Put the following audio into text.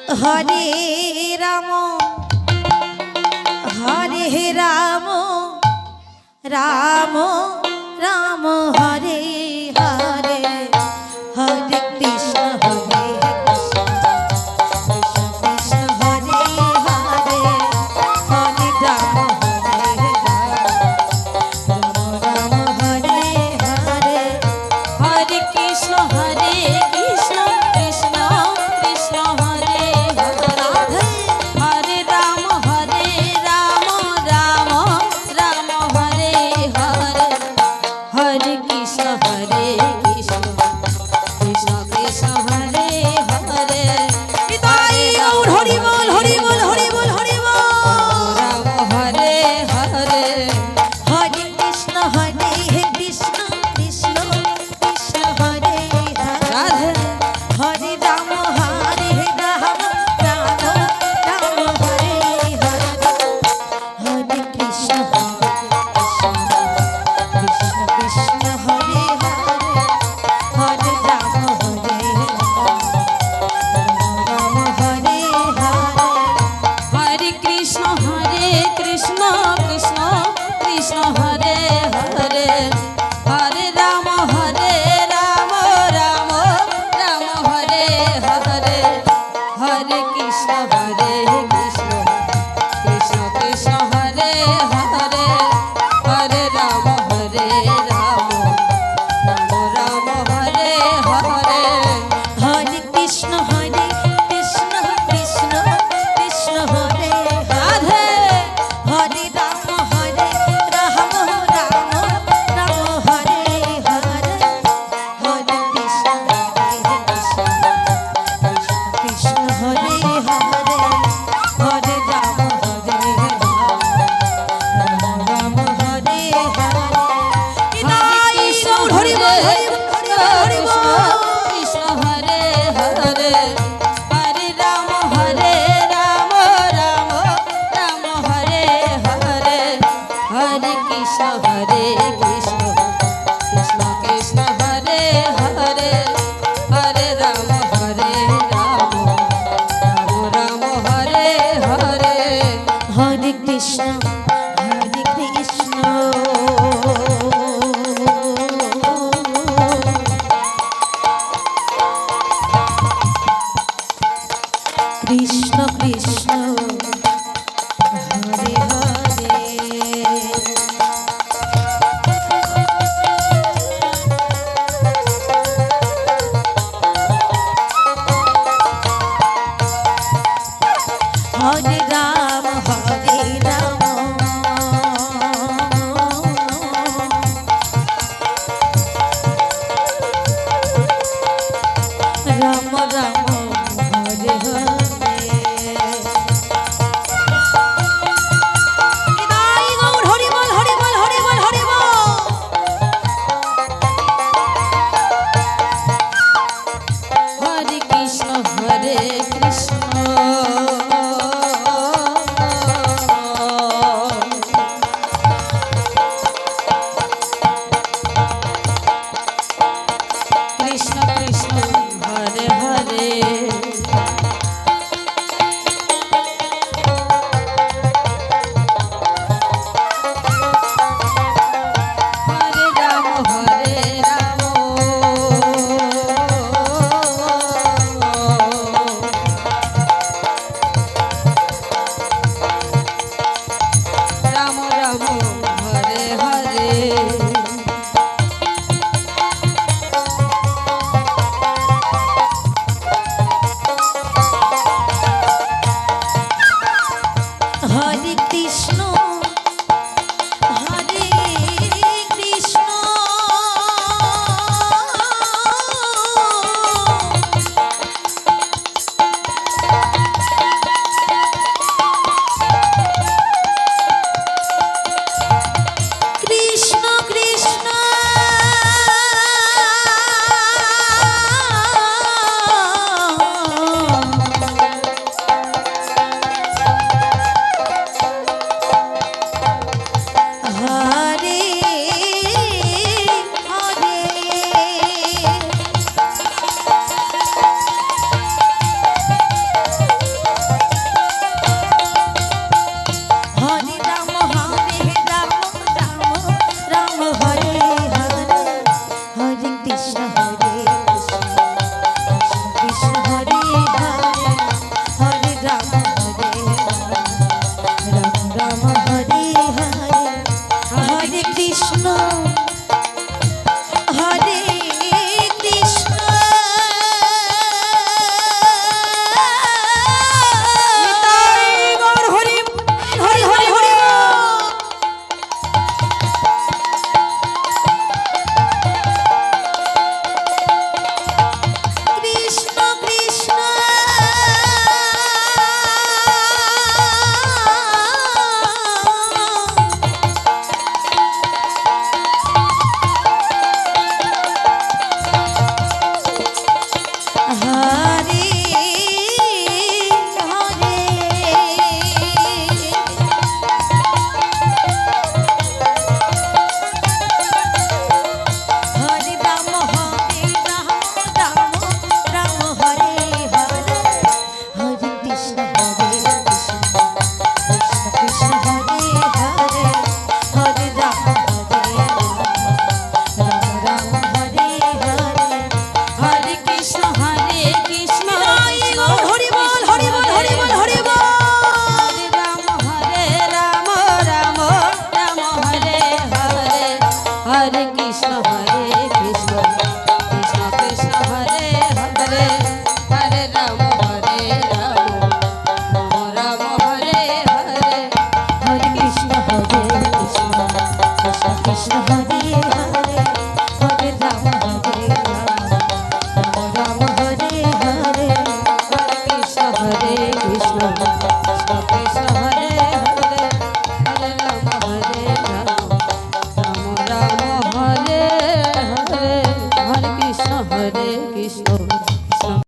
হরে Ram হরে Ram Ram Ram Hare Hare Hare Krishna হরে Krishna Hare Hare Hare Ram হরে Ram Ram Hare Hare Hare Krishna হরে Krishna Krishna Krishna Hare Hare Hare Ram Ram Ram Hare Hare Hare Krishna হরে Krishna Krishna Krishna Hare Hare Nitai Gour Hari বল Hari বল Hari বল Hari বল Ram Hare Hare Hare Krishna Krishna Krishna Krishna Hare Hare Hare Ram Ram Ram Hare Hare Hare Krishna Krishna Krishna Hare Hare Hare Ram Ram Hare Hare Hare Krishna Krishna Krishna Krishna Hare Hare Hare Ram Ram Ram Hare Hare Hare Krishna Krishna Krishna Krishna Hare Hare Hare Ram Ram Ram Hare Hare Hare Krishna Krishna Krishna Krishna Hare Hare Hare Ram Ram Ram Hare Hare Hare Krishna Krishna Krishna Hare Hare Hare Ram Ram Hare Hare Nitai Gour Hari বল Hari বল Krishna Hare Hare Hare Ram Ram Ram Hare Hare Hare Krishna Krishna Krishna Krishna Hare Hare Hare Ram Ram Ram Hare Hare Hare Krishna Krishna Krishna Hare Hare Hare Ram Ram Ram Hare Hare Nitai Gour Hari বল Hari বল Hari বল Hari বল হরে Krishna Krishna Krishna Krishna Krishna Hare Hare Hare Ram Ram Ram Hare Hare Hare Krishna Krishna